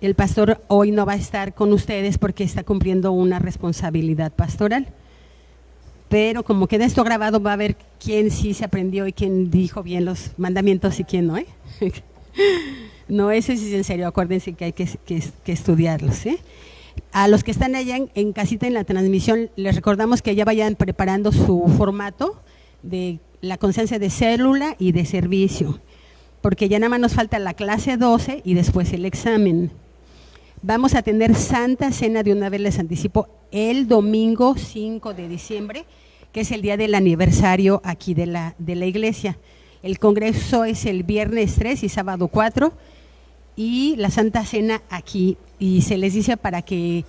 El pastor hoy no va a estar con ustedes porque está cumpliendo una responsabilidad pastoral. Pero como queda esto grabado, va a ver quién sí se aprendió y quién dijo bien los mandamientos y quién no, ¿eh? No, eso sí es en serio, acuérdense que hay que estudiarlos, ¿eh? A los que están allá en casita en la transmisión, les recordamos que ya vayan preparando su formato de la conciencia de célula y de servicio, porque ya nada más nos falta la clase 12 y después el examen. Vamos a tener Santa Cena, de una vez les anticipo, el domingo 5 de diciembre, que es el día del aniversario aquí de la iglesia. El congreso es el viernes 3 y sábado 4, y la Santa Cena aquí, y se les dice para que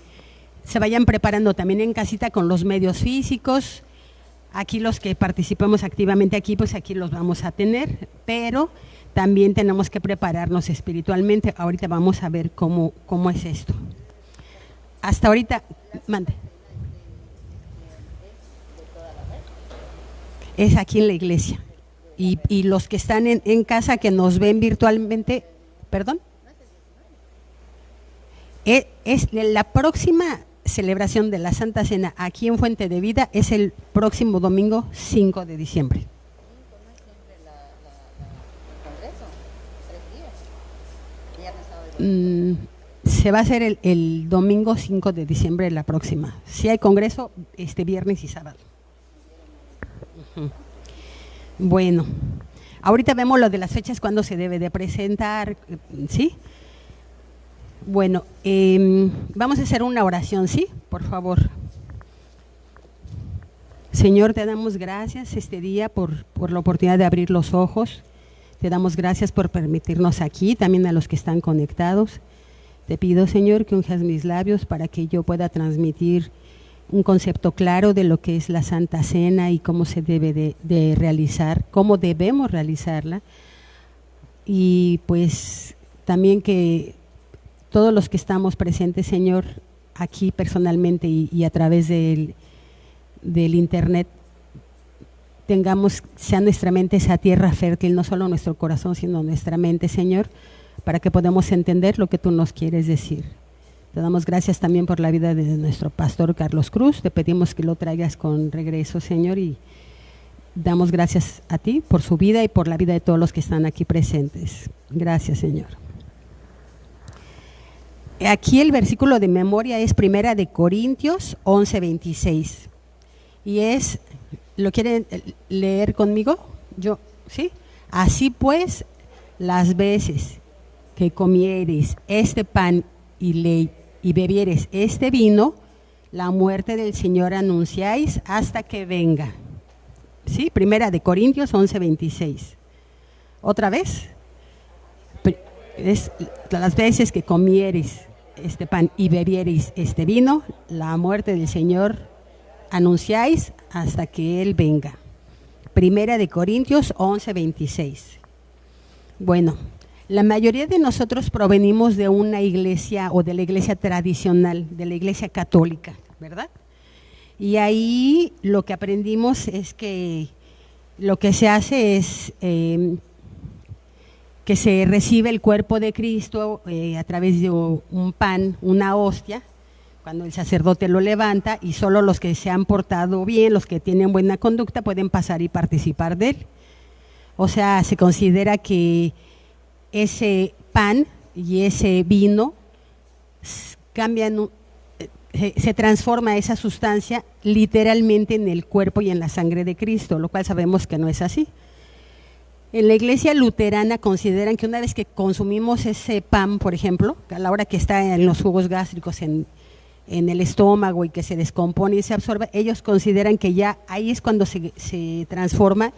se vayan preparando también en casita con los medios físicos. Aquí los que participamos activamente aquí, pues aquí los vamos a tener, pero también tenemos que prepararnos espiritualmente. Ahorita vamos a ver cómo es esto. Hasta ahorita, mande. Es aquí en la iglesia. Y los que están en casa, que nos ven virtualmente, ¿perdón? Es la próxima celebración de la Santa Cena aquí en Fuente de Vida, es el próximo domingo 5 de diciembre. Se va a hacer el domingo 5 de diciembre la próxima. Si hay congreso, viernes y sábado. Bueno, ahorita vemos lo de las fechas, cuándo se debe de presentar, ¿sí? Bueno, vamos a hacer una oración, ¿sí? Por favor. Señor, te damos gracias este día por la oportunidad de abrir los ojos. Te damos gracias por permitirnos aquí, también a los que están conectados. Te pido, Señor, que unjas mis labios para que yo pueda transmitir un concepto claro de lo que es la Santa Cena y cómo se debe de realizar, cómo debemos realizarla. Y pues también que todos los que estamos presentes, Señor, aquí personalmente y a través del internet, sea nuestra mente esa tierra fértil, no solo nuestro corazón, sino nuestra mente, Señor, para que podamos entender lo que tú nos quieres decir. Te damos gracias también por la vida de nuestro pastor Carlos Cruz. Te pedimos que lo traigas con regreso, Señor, y damos gracias a ti por su vida y por la vida de todos los que están aquí presentes. Gracias, Señor. Aquí el versículo de memoria es 1 de Corintios 11:26 y ¿lo quieren leer conmigo? Yo, ¿sí? Así pues, las veces que comiereis este pan y bebiereis este vino, la muerte del Señor anunciáis hasta que venga. ¿Sí? 1 de Corintios 11:26. ¿Otra vez? Es las veces que comiereis este pan y bebiereis este vino, la muerte del Señor anunciáis hasta que Él venga. 1 de Corintios 11:26. Bueno, la mayoría de nosotros provenimos de una iglesia o de la iglesia tradicional, de la iglesia católica, ¿verdad? Y ahí lo que aprendimos es que lo que se hace es que se recibe el cuerpo de Cristo a través de un pan, una hostia, cuando el sacerdote lo levanta, y solo los que se han portado bien, los que tienen buena conducta, pueden pasar y participar de él. O sea, se considera que ese pan y ese vino cambian, se transforma esa sustancia literalmente en el cuerpo y en la sangre de Cristo, lo cual sabemos que no es así. En la iglesia luterana consideran que una vez que consumimos ese pan, por ejemplo, a la hora que está en los jugos gástricos, en el estómago y que se descompone y se absorbe, ellos consideran que ya ahí es cuando se transforma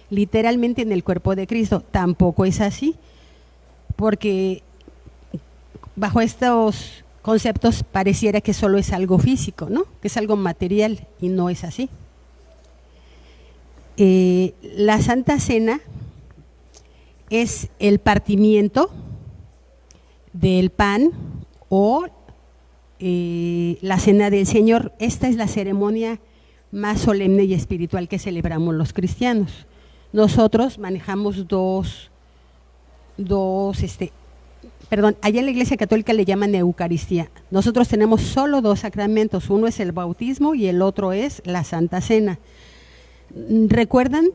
literalmente en el cuerpo de Cristo. Tampoco es así, porque bajo estos conceptos pareciera que solo es algo físico, ¿no? Que es algo material, y no es así. La Santa Cena es el partimiento del pan o la cena del Señor. Esta es la ceremonia más solemne y espiritual que celebramos los cristianos. Nosotros manejamos dos Perdón, allá en la Iglesia Católica le llaman Eucaristía. Nosotros tenemos solo 2 sacramentos, uno es el bautismo y el otro es la Santa Cena. ¿Recuerdan?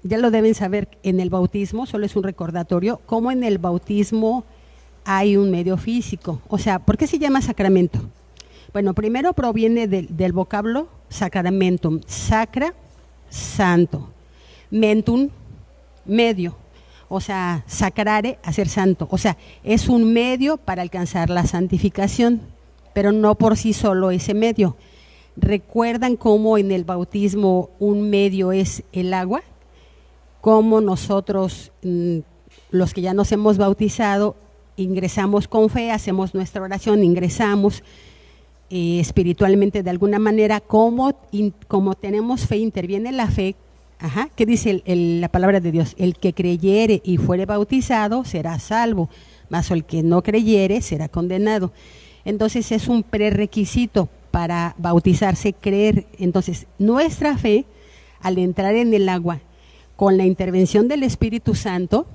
Ya lo deben saber, en el bautismo, solo es un recordatorio, como en el bautismo hay un medio físico. O sea, ¿por qué se llama sacramento? Bueno, primero proviene del vocablo sacramentum, sacra, santo, mentum, medio. O sea, sacrare, hacer santo. O sea, es un medio para alcanzar la santificación, pero no por sí solo ese medio. ¿Recuerdan cómo en el bautismo un medio es el agua? Cómo nosotros, los que ya nos hemos bautizado, ingresamos con fe, hacemos nuestra oración, ingresamos espiritualmente de alguna manera, como tenemos fe, interviene la fe. Ajá, ¿qué dice la palabra de Dios? El que creyere y fuere bautizado será salvo, mas el que no creyere será condenado. Entonces es un prerequisito para bautizarse, creer. Entonces nuestra fe, al entrar en el agua, con la intervención del Espíritu Santo,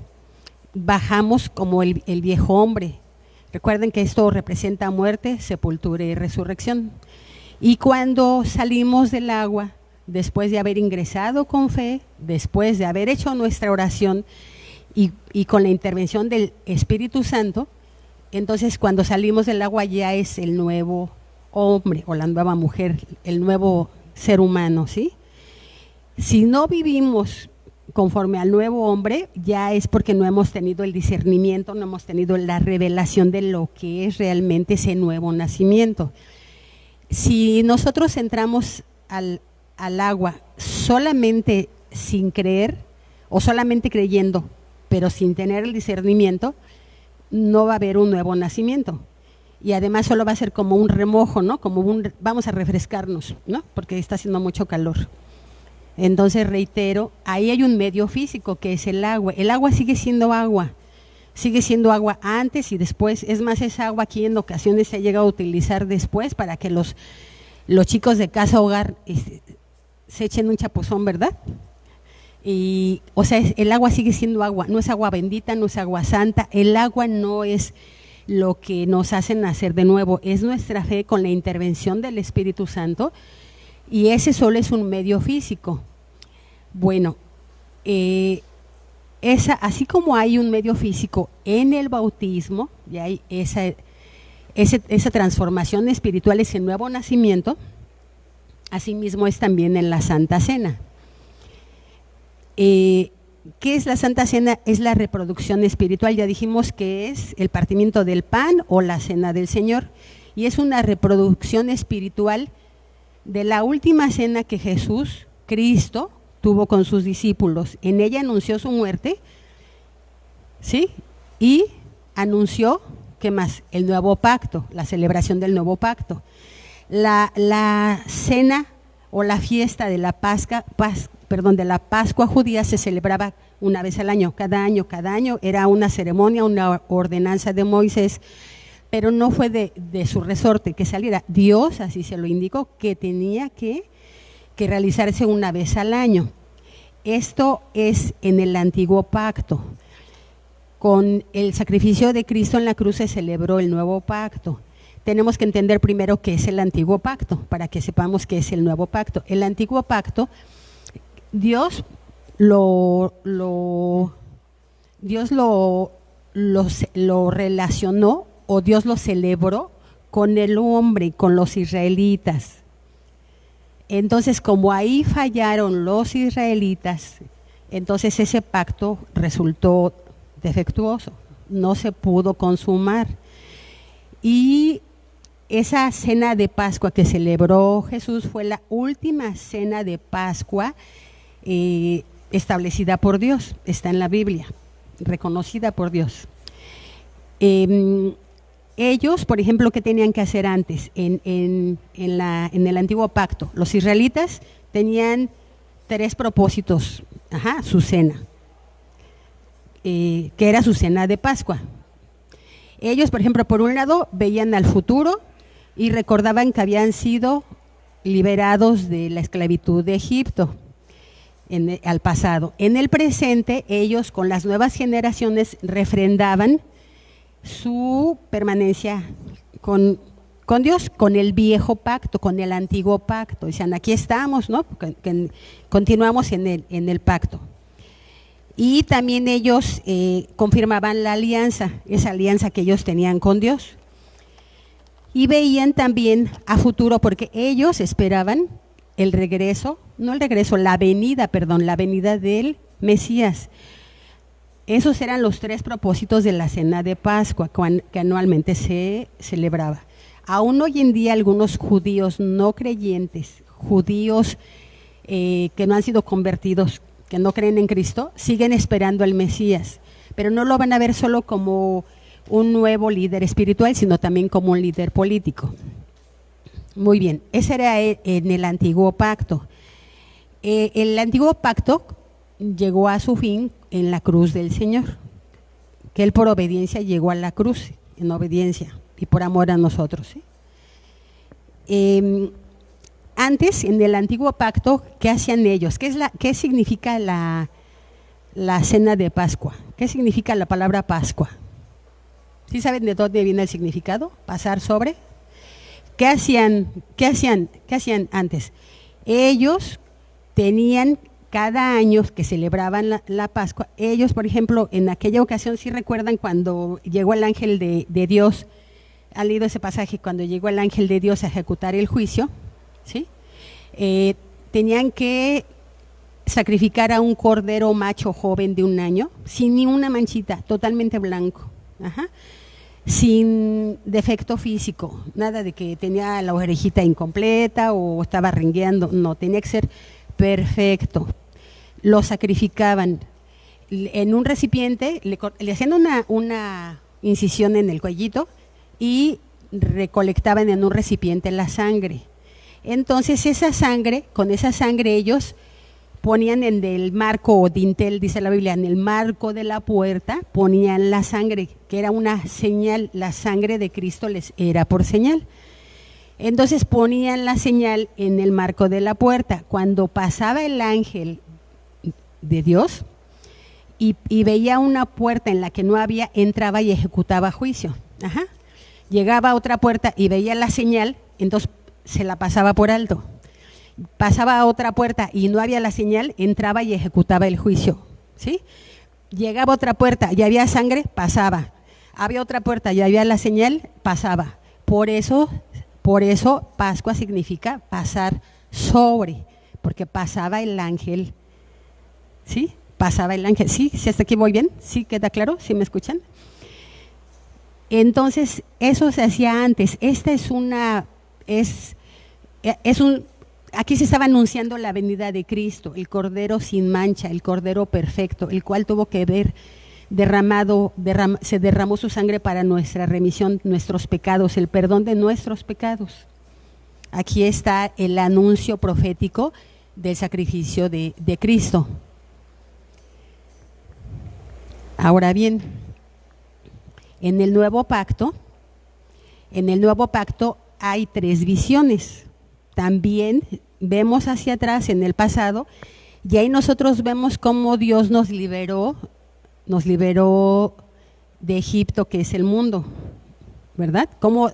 bajamos como el viejo hombre. Recuerden que esto representa muerte, sepultura y resurrección. Y cuando salimos del agua, después de haber ingresado con fe, después de haber hecho nuestra oración y con la intervención del Espíritu Santo, entonces cuando salimos del agua ya es el nuevo hombre o la nueva mujer, el nuevo ser humano, ¿sí? Si no vivimos conforme al nuevo hombre, ya es porque no hemos tenido el discernimiento, no hemos tenido la revelación de lo que es realmente ese nuevo nacimiento. Si nosotros entramos al agua solamente sin creer o solamente creyendo, pero sin tener el discernimiento, no va a haber un nuevo nacimiento. Y además solo va a ser como un remojo, ¿no? Vamos a refrescarnos, ¿no? Porque está haciendo mucho calor. Entonces reitero, ahí hay un medio físico que es el agua. El agua sigue siendo agua antes y después. Es más, esa agua aquí en ocasiones se ha llegado a utilizar después para que los chicos de casa hogar se echen un chapuzón, ¿verdad? Y, o sea, el agua sigue siendo agua, no es agua bendita, no es agua santa. El agua no es lo que nos hace nacer de nuevo, es nuestra fe con la intervención del Espíritu Santo, y ese solo es un medio físico. Bueno, así como hay un medio físico en el bautismo, y hay esa transformación espiritual, ese nuevo nacimiento, asimismo es también en la Santa Cena. ¿Qué es la Santa Cena? Es la reproducción espiritual. Ya dijimos que es el partimiento del pan o la cena del Señor, y es una reproducción espiritual de la última cena que Jesús, Cristo, tuvo con sus discípulos. En ella anunció su muerte, ¿sí? Y anunció, ¿qué más? El nuevo pacto, la celebración del nuevo pacto. La cena o la fiesta de la Pascua judía se celebraba una vez al año, cada año era una ceremonia, una ordenanza de Moisés, pero no fue de su resorte que saliera. Dios así se lo indicó, que tenía que realizarse una vez al año. Esto es en el antiguo pacto. Con el sacrificio de Cristo en la cruz se celebró el nuevo pacto. Tenemos que entender primero qué es el antiguo pacto, para que sepamos qué es el nuevo pacto. El antiguo pacto, Dios lo relacionó, o Dios lo celebró con el hombre, con los israelitas. Entonces, como ahí fallaron los israelitas, entonces ese pacto resultó defectuoso, no se pudo consumar. Y esa cena de Pascua que celebró Jesús fue la última cena de Pascua establecida por Dios, está en la Biblia, reconocida por Dios. Ellos, por ejemplo, ¿qué tenían que hacer antes? En el antiguo pacto, los israelitas tenían 3 propósitos, su cena, que era su cena de Pascua. Ellos, por ejemplo, por un lado, veían al futuro y recordaban que habían sido liberados de la esclavitud de Egipto al pasado. En el presente, ellos con las nuevas generaciones refrendaban su permanencia con Dios, con el viejo pacto, con el antiguo pacto. Dicen, aquí estamos, ¿no? Continuamos en el pacto. Y también ellos confirmaban la alianza, esa alianza que ellos tenían con Dios. Y veían también a futuro, porque ellos esperaban la venida del Mesías. Esos eran los 3 propósitos de la cena de Pascua que anualmente se celebraba. Aún hoy en día algunos judíos no creyentes, judíos que no han sido convertidos, que no creen en Cristo, siguen esperando al Mesías, pero no lo van a ver solo como un nuevo líder espiritual, sino también como un líder político. Muy bien, ese era en el antiguo pacto. El antiguo pacto llegó a su fin en la cruz del Señor, que Él por obediencia llegó a la cruz, en obediencia y por amor a nosotros, ¿sí? Antes, en el antiguo pacto, ¿qué hacían ellos? ¿Qué significa la cena de Pascua? ¿Qué significa la palabra Pascua? ¿Sí saben de dónde viene el significado? Pasar sobre. ¿Qué hacían antes? Ellos tenían cada año que celebraban la Pascua. Ellos, por ejemplo, en aquella ocasión, ¿sí recuerdan cuando llegó el ángel de Dios? ¿Han leído ese pasaje? Cuando llegó el ángel de Dios a ejecutar el juicio, ¿sí? Tenían que sacrificar a un cordero macho joven de 1 año, sin ni una manchita, totalmente blanco. Ajá. Sin defecto físico, nada de que tenía la orejita incompleta o estaba rengueando, no, tenía que ser perfecto. Lo sacrificaban en un recipiente, le hacían una incisión en el cuellito y recolectaban en un recipiente la sangre. Entonces con esa sangre ellos ponían en el marco o dintel, dice la Biblia, en el marco de la puerta, ponían la sangre, que era una señal, la sangre de Cristo les era por señal. Entonces ponían la señal en el marco de la puerta. Cuando pasaba el ángel de Dios y veía una puerta en la que no había, entraba y ejecutaba juicio. Ajá. Llegaba a otra puerta y veía la señal, entonces se la pasaba por alto. Pasaba a otra puerta y no había la señal, entraba y ejecutaba el juicio, ¿sí? Llegaba a otra puerta y había sangre, pasaba. Había otra puerta y había la señal, pasaba. Por eso Pascua significa pasar sobre, porque pasaba el ángel, ¿sí? Pasaba el ángel, ¿sí? ¿Sí hasta aquí voy bien? ¿Sí queda claro? ¿Sí me escuchan? Entonces, eso se hacía antes. Aquí se estaba anunciando la venida de Cristo, el Cordero sin mancha, el Cordero perfecto, el cual tuvo que ver se derramó su sangre para nuestra remisión, nuestros pecados, el perdón de nuestros pecados. Aquí está el anuncio profético del sacrificio de Cristo. Ahora bien, en el nuevo pacto hay 3 visiones. También vemos hacia atrás en el pasado y ahí nosotros vemos cómo Dios nos liberó de Egipto, que es el mundo, ¿verdad? Cómo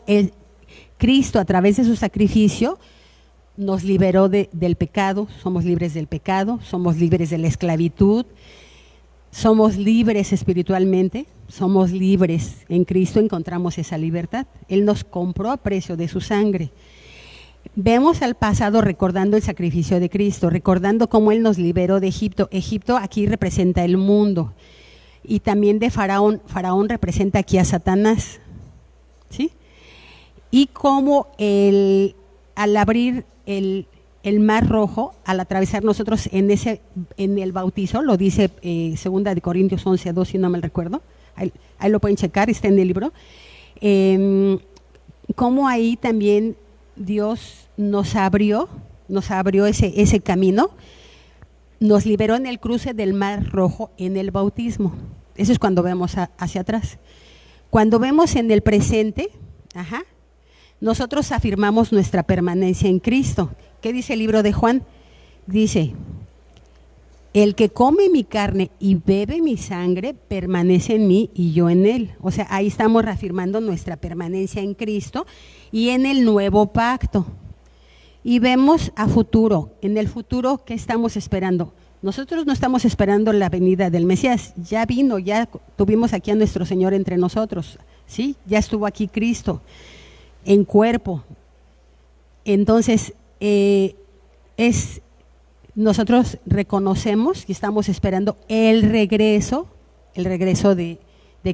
Cristo a través de su sacrificio nos liberó del pecado, somos libres del pecado, somos libres de la esclavitud, somos libres espiritualmente, somos libres en Cristo, encontramos esa libertad. Él nos compró a precio de su sangre. Vemos al pasado recordando el sacrificio de Cristo, recordando cómo Él nos liberó de Egipto. Egipto aquí representa el mundo y también de Faraón. Faraón representa aquí a Satanás, ¿sí? Y cómo al abrir el mar rojo, al atravesar nosotros en el bautizo, lo dice 2 de Corintios 11:2, si no mal recuerdo, ahí lo pueden checar, está en el libro, cómo ahí también Dios nos abrió ese camino, nos liberó en el cruce del mar rojo en el bautismo. Eso es cuando vemos hacia atrás. Cuando vemos en el presente, nosotros afirmamos nuestra permanencia en Cristo. ¿Qué dice el libro de Juan? Dice, el que come mi carne y bebe mi sangre permanece en mí y yo en él. O sea, ahí estamos reafirmando nuestra permanencia en Cristo y en el nuevo pacto. Y vemos a futuro. En el futuro, ¿qué estamos esperando? Nosotros no estamos esperando la venida del Mesías. Ya vino, ya tuvimos aquí a nuestro Señor entre nosotros. ¿Sí? Ya estuvo aquí Cristo en cuerpo. Entonces, nosotros reconocemos y estamos esperando el regreso de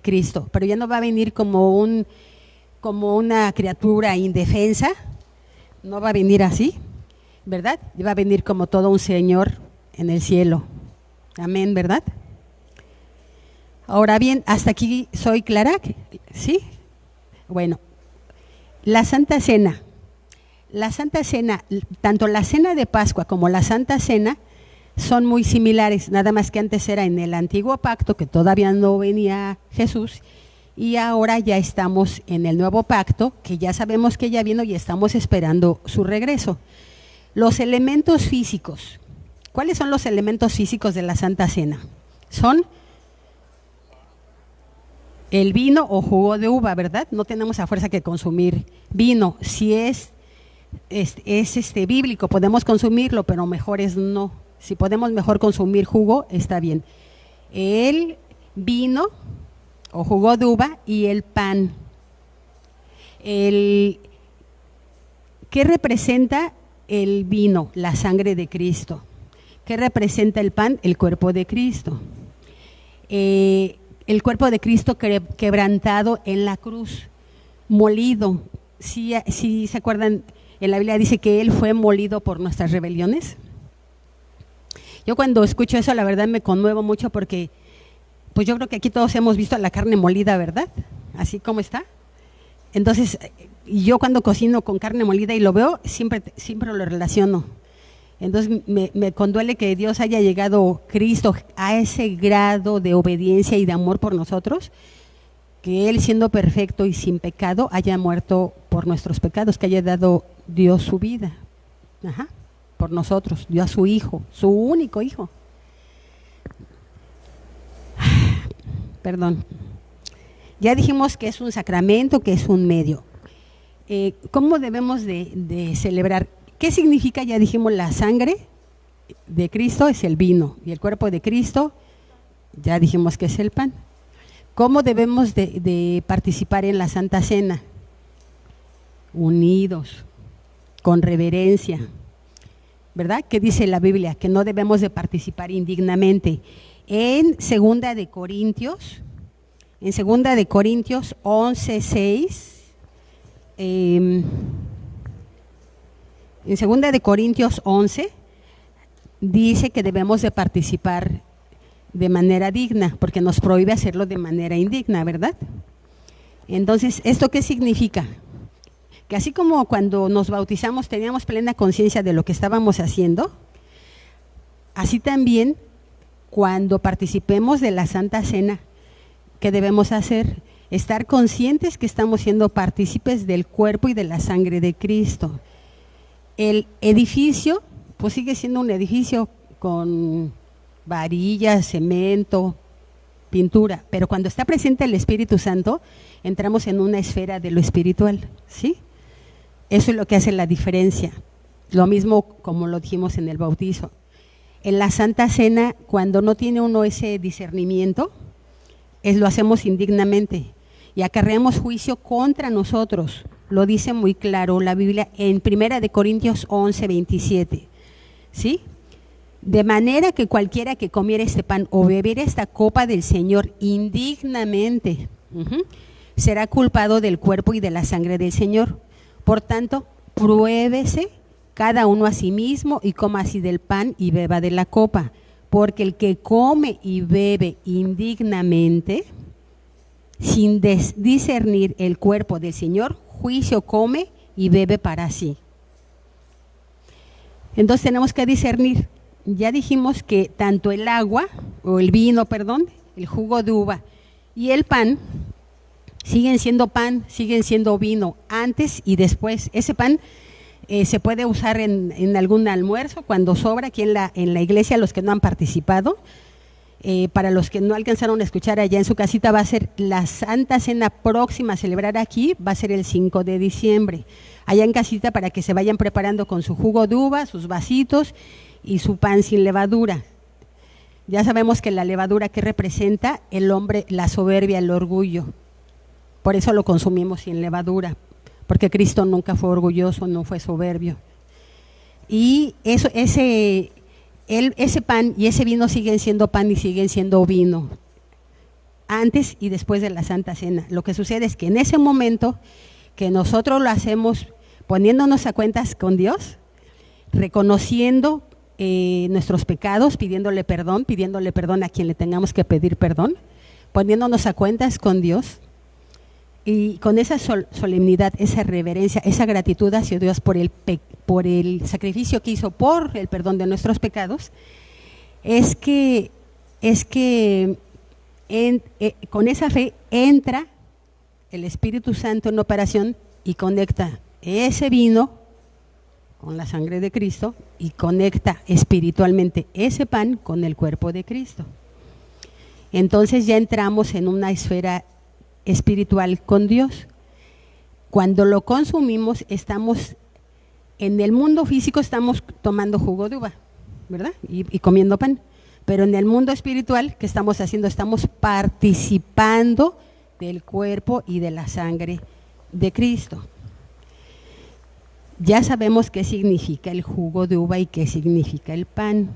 Cristo, pero ya no va a venir como una criatura indefensa, no va a venir así, ¿verdad? Va a venir como todo un Señor en el cielo. Amén, ¿verdad? Ahora bien, hasta aquí soy clara, ¿sí? Bueno, la Santa Cena. La Santa Cena, tanto la Cena de Pascua como la Santa Cena son muy similares, nada más que antes era en el Antiguo Pacto, que todavía no venía Jesús, y ahora ya estamos en el Nuevo Pacto, que ya sabemos que ya vino y estamos esperando su regreso. Los elementos físicos. ¿Cuáles son los elementos físicos de la Santa Cena? Son el vino o jugo de uva, ¿verdad? No tenemos a fuerza que consumir vino. Si es bíblico, podemos consumirlo, pero mejor es no. Si podemos mejor consumir jugo, está bien. El vino o jugo de uva y el pan. ¿Qué representa el vino? La sangre de Cristo. ¿Qué representa el pan? El cuerpo de Cristo. El cuerpo de Cristo quebrantado en la cruz, molido. Si se acuerdan, en la Biblia dice que Él fue molido por nuestras rebeliones. Yo cuando escucho eso, la verdad me conmuevo mucho porque pues yo creo que aquí todos hemos visto la carne molida, ¿verdad? Así como está. Entonces, yo cuando cocino con carne molida y lo veo, siempre lo relaciono. Entonces me conduele que Dios haya llegado, Cristo, a ese grado de obediencia y de amor por nosotros, que Él, siendo perfecto y sin pecado, haya muerto por nuestros pecados, que haya dado Dios su vida, por nosotros, dio a su Hijo, su único Hijo. Perdón. Ya dijimos que es un sacramento, que es un medio. ¿Cómo debemos de celebrar? ¿Qué significa? Ya dijimos, la sangre de Cristo es el vino y el cuerpo de Cristo, ya dijimos que es el pan. ¿Cómo debemos de participar en la Santa Cena? Unidos, con reverencia, ¿verdad? ¿Qué dice la Biblia? Que no debemos de participar indignamente. En Segunda de Corintios 11:6, en Segunda de Corintios 11 dice que debemos de participar de manera digna, porque nos prohíbe hacerlo de manera indigna, ¿verdad? Entonces, ¿esto qué significa? Que así como cuando nos bautizamos teníamos plena conciencia de lo que estábamos haciendo, así también cuando participemos de la Santa Cena, ¿qué debemos hacer? Estar conscientes que estamos siendo partícipes del cuerpo y de la sangre de Cristo. El edificio, pues sigue siendo un edificio con varillas, cemento, pintura, pero cuando está presente el Espíritu Santo, entramos en una esfera de lo espiritual, ¿sí? Eso es lo que hace la diferencia. Lo mismo como lo dijimos en el bautizo. En la Santa Cena, cuando no tiene uno ese discernimiento, lo hacemos indignamente y acarreamos juicio contra nosotros. Lo dice muy claro la Biblia en 1 de Corintios 11:27, ¿sí? De manera que cualquiera que comiera este pan o bebiera esta copa del Señor indignamente, será culpado del cuerpo y de la sangre del Señor. Por tanto, pruébese cada uno a sí mismo y coma así del pan y beba de la copa, porque el que come y bebe indignamente, sin discernir el cuerpo del Señor, juicio come y bebe para sí. Entonces tenemos que discernir. Ya dijimos que tanto el agua, o el vino, perdón, el jugo de uva y el pan, siguen siendo vino, antes y después. Ese pan Se puede usar en algún almuerzo cuando sobra aquí en la iglesia, los que no han participado. Para los que no alcanzaron a escuchar allá en su casita, va a ser la Santa Cena próxima a celebrar aquí, va a ser el 5 de diciembre. Allá en casita, para que se vayan preparando con su jugo de uva, sus vasitos y su pan sin levadura. Ya sabemos que la levadura, que representa el hombre, la soberbia, el orgullo. Por eso lo consumimos sin levadura, porque Cristo nunca fue orgulloso, no fue soberbio. Y ese pan y ese vino siguen siendo pan y siguen siendo vino, antes y después de la Santa Cena. Lo que sucede es que en ese momento que nosotros lo hacemos poniéndonos a cuentas con Dios, reconociendo nuestros pecados, pidiéndole perdón a quien le tengamos que pedir perdón, poniéndonos a cuentas con Dios, y con esa solemnidad, esa reverencia, esa gratitud hacia Dios por el sacrificio que hizo por el perdón de nuestros pecados, es que con esa fe entra el Espíritu Santo en operación y conecta ese vino con la sangre de Cristo y conecta espiritualmente ese pan con el cuerpo de Cristo. Entonces ya entramos en una esfera espiritual con Dios. Cuando lo consumimos, estamos en el mundo físico, estamos tomando jugo de uva, ¿verdad? Y comiendo pan. Pero en el mundo espiritual, ¿qué estamos haciendo? Estamos participando del cuerpo y de la sangre de Cristo. Ya sabemos qué significa el jugo de uva y qué significa el pan.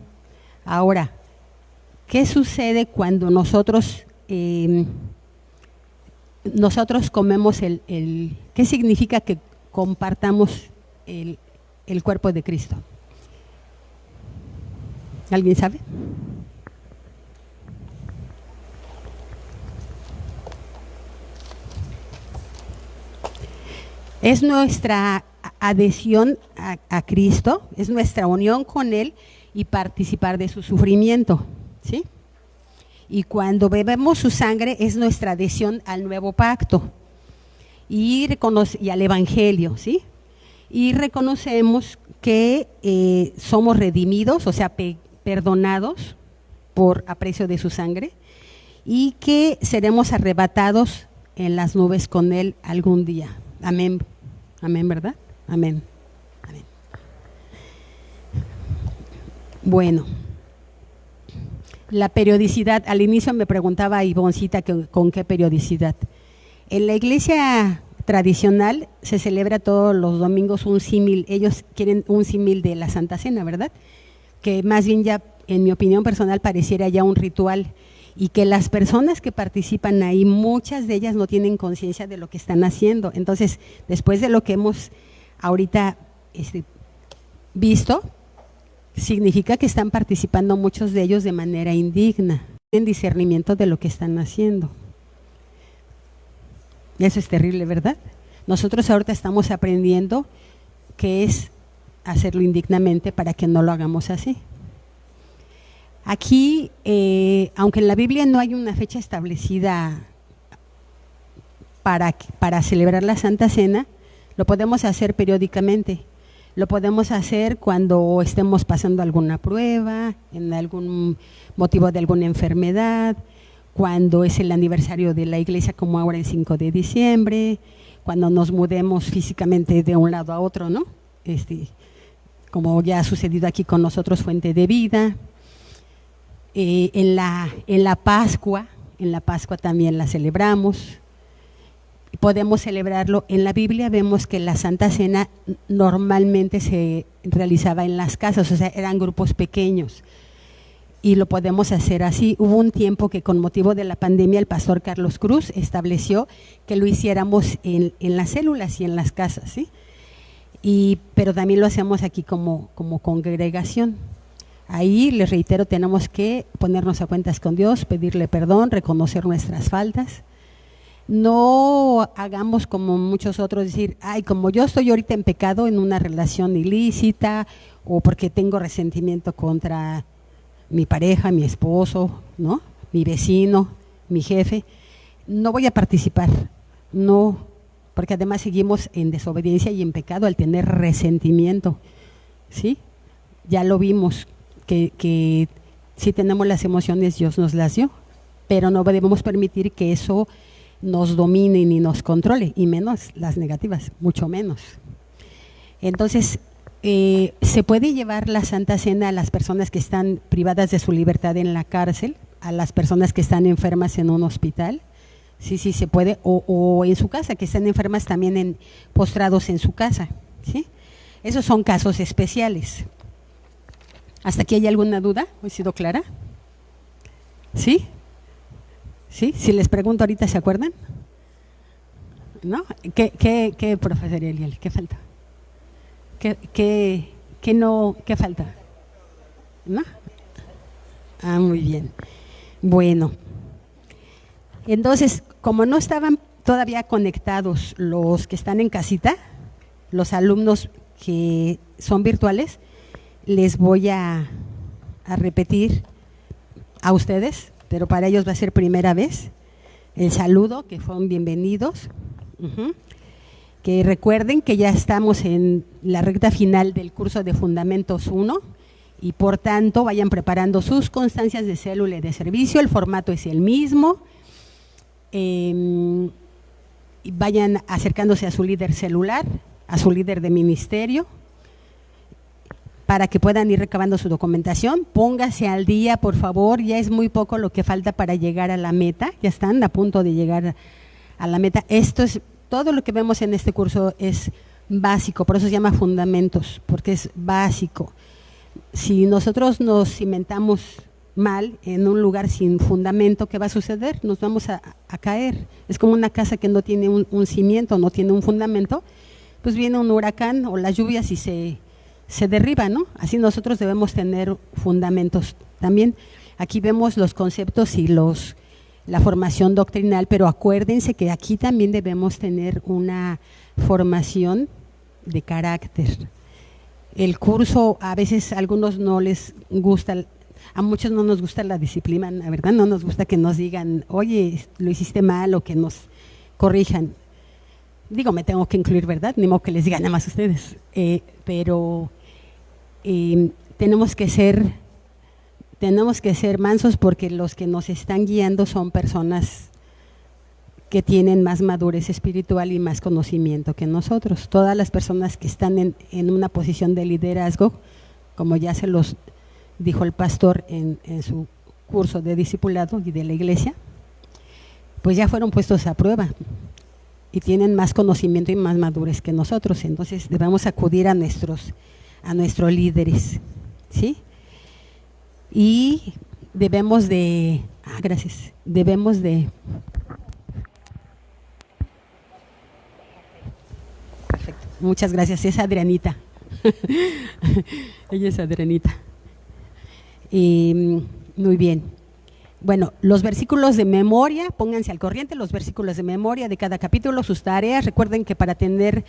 Ahora, ¿qué sucede cuando nosotros comemos qué significa que compartamos el cuerpo de Cristo? ¿Alguien sabe? Es nuestra adhesión a Cristo, es nuestra unión con Él y participar de su sufrimiento, ¿sí? Y cuando bebemos su sangre es nuestra adhesión al nuevo pacto y al Evangelio, ¿sí? Y reconocemos que somos redimidos, o sea, perdonados por aprecio de su sangre, y que seremos arrebatados en las nubes con Él algún día. Amén. Amén, ¿verdad? Amén. Amén. Bueno, la periodicidad, al inicio me preguntaba Ivoncita con qué periodicidad. En la iglesia tradicional se celebra todos los domingos un símil, ellos quieren un símil de la Santa Cena, ¿verdad? Que más bien ya, en mi opinión personal, pareciera ya un ritual, y que las personas que participan ahí, muchas de ellas no tienen conciencia de lo que están haciendo. Entonces, después de lo que hemos ahorita visto, significa que están participando muchos de ellos de manera indigna, en discernimiento de lo que están haciendo. Eso es terrible, ¿verdad? Nosotros ahorita estamos aprendiendo qué es hacerlo indignamente para que no lo hagamos así. Aquí, aunque en la Biblia no hay una fecha establecida para celebrar la Santa Cena, lo podemos hacer periódicamente. Lo podemos hacer cuando estemos pasando alguna prueba, en algún motivo de alguna enfermedad, cuando es el aniversario de la iglesia, como ahora el 5 de diciembre, cuando nos mudemos físicamente de un lado a otro, ¿no? Como ya ha sucedido aquí con nosotros, Fuente de Vida. En la Pascua también la celebramos. Podemos celebrarlo. En la Biblia vemos que la Santa Cena normalmente se realizaba en las casas, o sea, eran grupos pequeños, y lo podemos hacer así. Hubo un tiempo que, con motivo de la pandemia, el pastor Carlos Cruz estableció que lo hiciéramos en las células y en las casas, ¿sí? Pero también lo hacemos aquí como congregación. Ahí, les reitero, tenemos que ponernos a cuentas con Dios, pedirle perdón, reconocer nuestras faltas. No hagamos como muchos otros, decir, ay, como yo estoy ahorita en pecado, en una relación ilícita, o porque tengo resentimiento contra mi pareja, mi esposo, ¿no?, mi vecino, mi jefe, no voy a participar. No, porque además seguimos en desobediencia y en pecado al tener resentimiento, ¿sí? Ya lo vimos, que si tenemos las emociones, Dios nos las dio, pero no debemos permitir que eso nos domine ni nos controle, y menos las negativas, mucho menos. Entonces, se puede llevar la Santa Cena a las personas que están privadas de su libertad en la cárcel, a las personas que están enfermas en un hospital, sí se puede, o en su casa, que están enfermas también postrados en su casa, ¿sí? Esos son casos especiales. ¿Hasta aquí hay alguna duda? ¿He sido clara? ¿Sí? ¿Sí? Si les pregunto ahorita, ¿se acuerdan? ¿No? ¿Qué profesor Eliel? ¿Qué falta? ¿Qué falta? ¿No? Ah, muy bien. Bueno, entonces, como no estaban todavía conectados los que están en casita, los alumnos que son virtuales, les voy a repetir a ustedes, pero para ellos va a ser primera vez, el saludo, que fueron bienvenidos. Que recuerden que ya estamos en la recta final del curso de Fundamentos 1 y por tanto vayan preparando sus constancias de célula y de servicio, el formato es el mismo, y vayan acercándose a su líder celular, a su líder de ministerio, para que puedan ir recabando su documentación. Póngase al día, por favor, ya es muy poco lo que falta para llegar a la meta, ya están a punto de llegar a la meta. Esto es, todo lo que vemos en este curso es básico, por eso se llama Fundamentos, porque es básico. Si nosotros nos cimentamos mal en un lugar sin fundamento, ¿qué va a suceder? Nos vamos a caer. Es como una casa que no tiene un cimiento, no tiene un fundamento, pues viene un huracán o las lluvias y se derriba, ¿no? Así nosotros debemos tener fundamentos también. Aquí vemos los conceptos y la formación doctrinal, pero acuérdense que aquí también debemos tener una formación de carácter. El curso, a veces a algunos no les gusta, a muchos no nos gusta la disciplina, la verdad, no nos gusta que nos digan, oye, lo hiciste mal, o que nos corrijan. Digo, me tengo que incluir, ¿verdad? Ni modo que les diga nada más a ustedes, pero tenemos que ser mansos, porque los que nos están guiando son personas que tienen más madurez espiritual y más conocimiento que nosotros. Todas las personas que están en una posición de liderazgo, como ya se los dijo el pastor en su curso de discipulado y de la iglesia, pues ya fueron puestos a prueba y tienen más conocimiento y más madurez que nosotros. Entonces debemos acudir a nuestros líderes, ¿sí? Y debemos de, perfecto, muchas gracias, es Adrianita, ella es Adrianita. Muy bien, bueno, los versículos de memoria, pónganse al corriente, los versículos de memoria de cada capítulo, sus tareas. Recuerden que para tener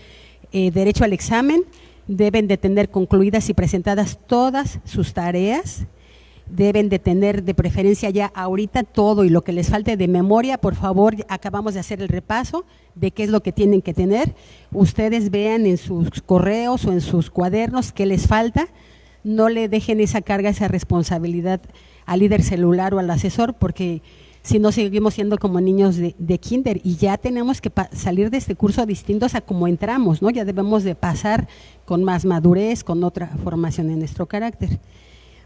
derecho al examen deben de tener concluidas y presentadas todas sus tareas. Deben de tener de preferencia ya ahorita todo, y lo que les falte de memoria, por favor, acabamos de hacer el repaso de qué es lo que tienen que tener. Ustedes vean en sus correos o en sus cuadernos qué les falta, no le dejen esa carga, esa responsabilidad al líder celular o al asesor, porque si no seguimos siendo como niños de kinder, y ya tenemos que salir de este curso distintos a como entramos, ¿no? Ya debemos de pasar con más madurez, con otra formación en nuestro carácter.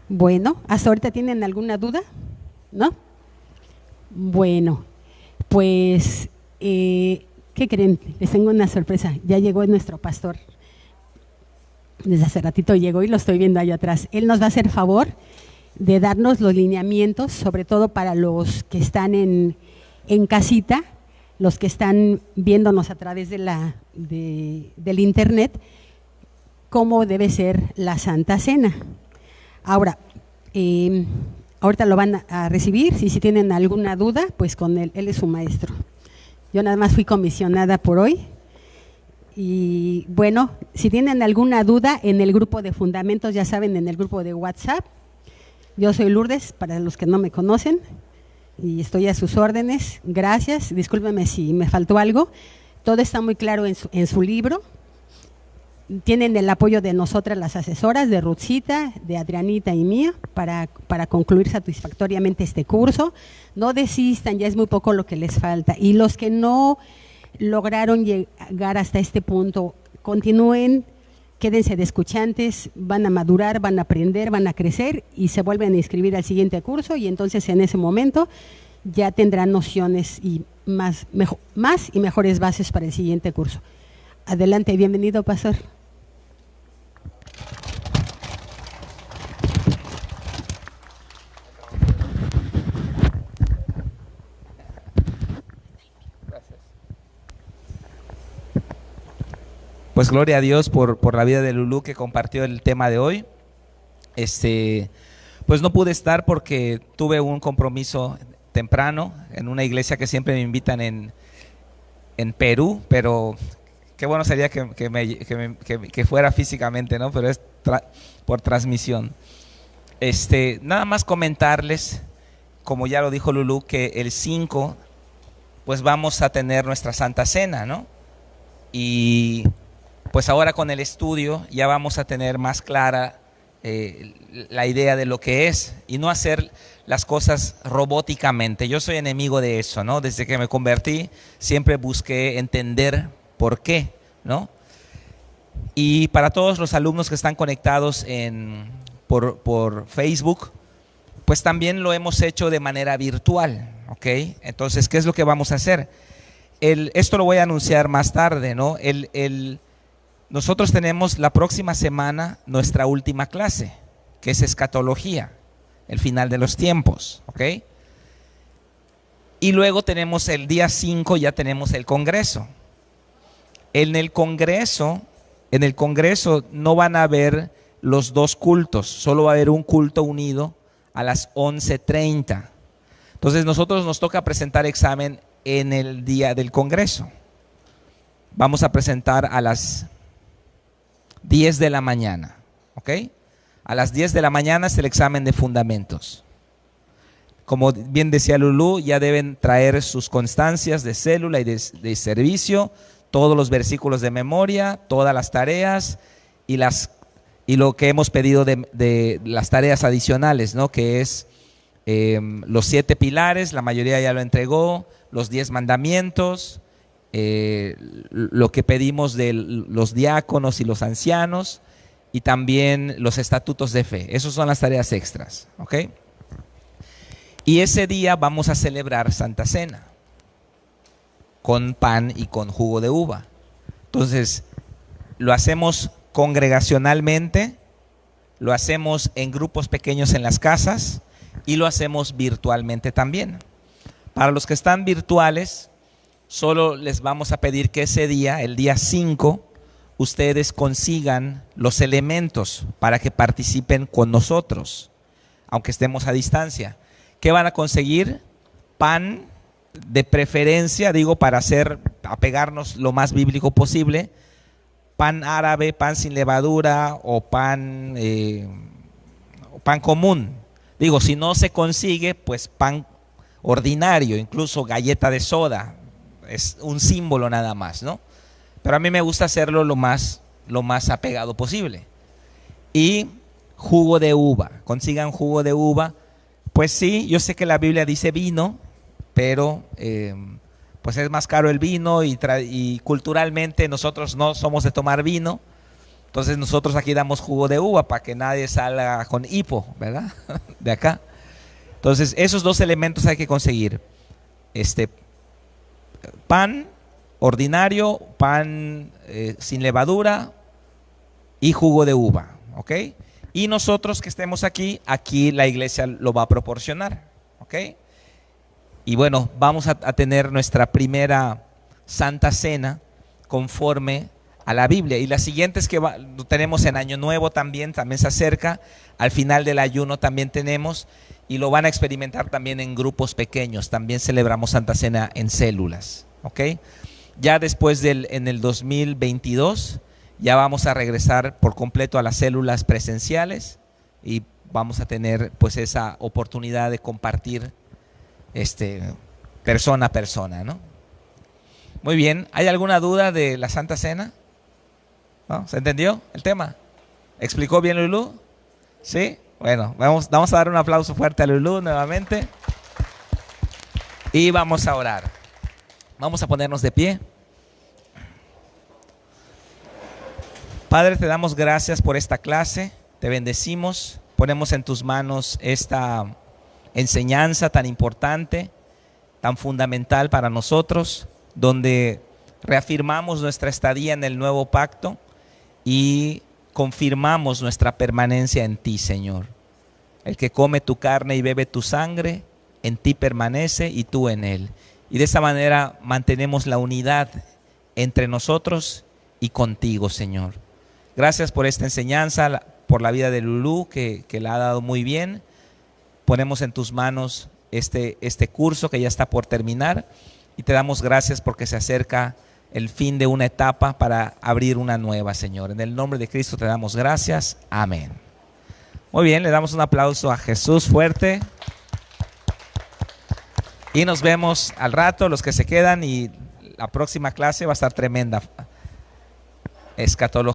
Bueno, ¿hasta ahorita tienen alguna duda? ¿No? Bueno, pues, ¿qué creen? Les tengo una sorpresa. Ya llegó nuestro pastor. Desde hace ratito llegó y lo estoy viendo allá atrás. Él nos va a hacer favor de darnos los lineamientos, sobre todo para los que están en casita, los que están viéndonos a través del internet, cómo debe ser la Santa Cena. Ahora, ahorita lo van a recibir. Si tienen alguna duda, pues con él es su maestro. Yo nada más fui comisionada por hoy. Y bueno, si tienen alguna duda, en el grupo de Fundamentos, ya saben, en el grupo de WhatsApp, yo soy Lourdes, para los que no me conocen, y estoy a sus órdenes. Gracias, discúlpenme si me faltó algo. Todo está muy claro en su libro. Tienen el apoyo de nosotras las asesoras, de Ruthcita, de Adrianita y mía, para concluir satisfactoriamente este curso. No desistan, ya es muy poco lo que les falta. Y los que no lograron llegar hasta este punto, continúen, quédense de escuchantes, van a madurar, van a aprender, van a crecer y se vuelven a inscribir al siguiente curso, y entonces en ese momento ya tendrán nociones y más y mejores bases para el siguiente curso. Adelante, bienvenido, pastor. Pues gloria a Dios por la vida de Lulú, que compartió el tema de hoy. Pues no pude estar porque tuve un compromiso temprano en una iglesia que siempre me invitan en Perú, pero qué bueno sería que fuera físicamente, ¿no? Pero es por transmisión. Nada más comentarles, como ya lo dijo Lulú, que el 5 pues vamos a tener nuestra Santa Cena, ¿no? Y pues ahora con el estudio ya vamos a tener más clara la idea de lo que es, y no hacer las cosas robóticamente. Yo soy enemigo de eso, ¿no? Desde que me convertí siempre busqué entender por qué, ¿no? Y para todos los alumnos que están conectados por Facebook, pues también lo hemos hecho de manera virtual, ¿ok? Entonces, ¿qué es lo que vamos a hacer? Esto lo voy a anunciar más tarde, ¿no? Nosotros tenemos la próxima semana nuestra última clase, que es escatología, el final de los tiempos, ¿ok? Y luego tenemos el día 5, ya tenemos el congreso. En el congreso no van a haber los dos cultos, solo va a haber un culto unido a las 11:30. Entonces nosotros nos toca presentar examen en el día del congreso. Vamos a presentar a las 10 de la mañana, ¿ok? A las 10 de la mañana es el examen de fundamentos. Como bien decía Lulú, ya deben traer sus constancias de célula y de servicio, todos los versículos de memoria, todas las tareas y lo que hemos pedido de las tareas adicionales, ¿no? Que es los 7 pilares, la mayoría ya lo entregó, los 10 mandamientos, lo que pedimos de los diáconos y los ancianos, y también los estatutos de fe. Esas son las tareas extras, ¿ok? Y ese día vamos a celebrar Santa Cena con pan y con jugo de uva. Entonces, lo hacemos congregacionalmente, lo hacemos en grupos pequeños en las casas y lo hacemos virtualmente también. Para los que están virtuales, solo les vamos a pedir que ese día, el día 5, ustedes consigan los elementos para que participen con nosotros, aunque estemos a distancia. ¿Qué van a conseguir? Pan, de preferencia, digo, para apegarnos lo más bíblico posible, pan árabe, pan sin levadura o pan común. Digo, si no se consigue, pues pan ordinario, incluso galleta de soda, es un símbolo nada más, ¿no? Pero a mí me gusta hacerlo lo más apegado posible. Y jugo de uva, consigan jugo de uva. Pues sí, yo sé que la Biblia dice vino, pero pues es más caro el vino y culturalmente nosotros no somos de tomar vino. Entonces nosotros aquí damos jugo de uva para que nadie salga con hipo, ¿verdad? De acá. Entonces esos dos elementos hay que conseguir. Pan ordinario, pan sin levadura y jugo de uva, ¿ok? Y nosotros que estemos aquí la iglesia lo va a proporcionar, ¿ok? Y bueno, vamos a tener nuestra primera Santa Cena conforme a la Biblia. Y las siguientes que tenemos en Año Nuevo también se acerca. Al final del ayuno también tenemos, y lo van a experimentar también en grupos pequeños. También celebramos Santa Cena en células, ¿ok? Ya después en el 2022 ya vamos a regresar por completo a las células presenciales y vamos a tener pues esa oportunidad de compartir persona a persona, ¿no? Muy bien. ¿Hay alguna duda de la Santa Cena? ¿No? ¿Se entendió el tema? ¿Explicó bien Lulú? ¿Sí? Bueno, vamos a dar un aplauso fuerte a Lulú nuevamente. Y vamos a orar. Vamos a ponernos de pie. Padre, te damos gracias por esta clase. Te bendecimos. Ponemos en tus manos esta enseñanza tan importante, tan fundamental para nosotros, donde reafirmamos nuestra estadía en el nuevo pacto y confirmamos nuestra permanencia en ti, Señor. El que come tu carne y bebe tu sangre, en ti permanece y tú en él. Y de esa manera mantenemos la unidad entre nosotros y contigo, Señor. Gracias por esta enseñanza, por la vida de Lulú, que la ha dado muy bien. Ponemos en tus manos este curso que ya está por terminar y te damos gracias porque se acerca el fin de una etapa para abrir una nueva, Señor. En el nombre de Cristo te damos gracias. Amén. Muy bien, le damos un aplauso a Jesús fuerte. Y nos vemos al rato, los que se quedan, y la próxima clase va a estar tremenda. Escatología.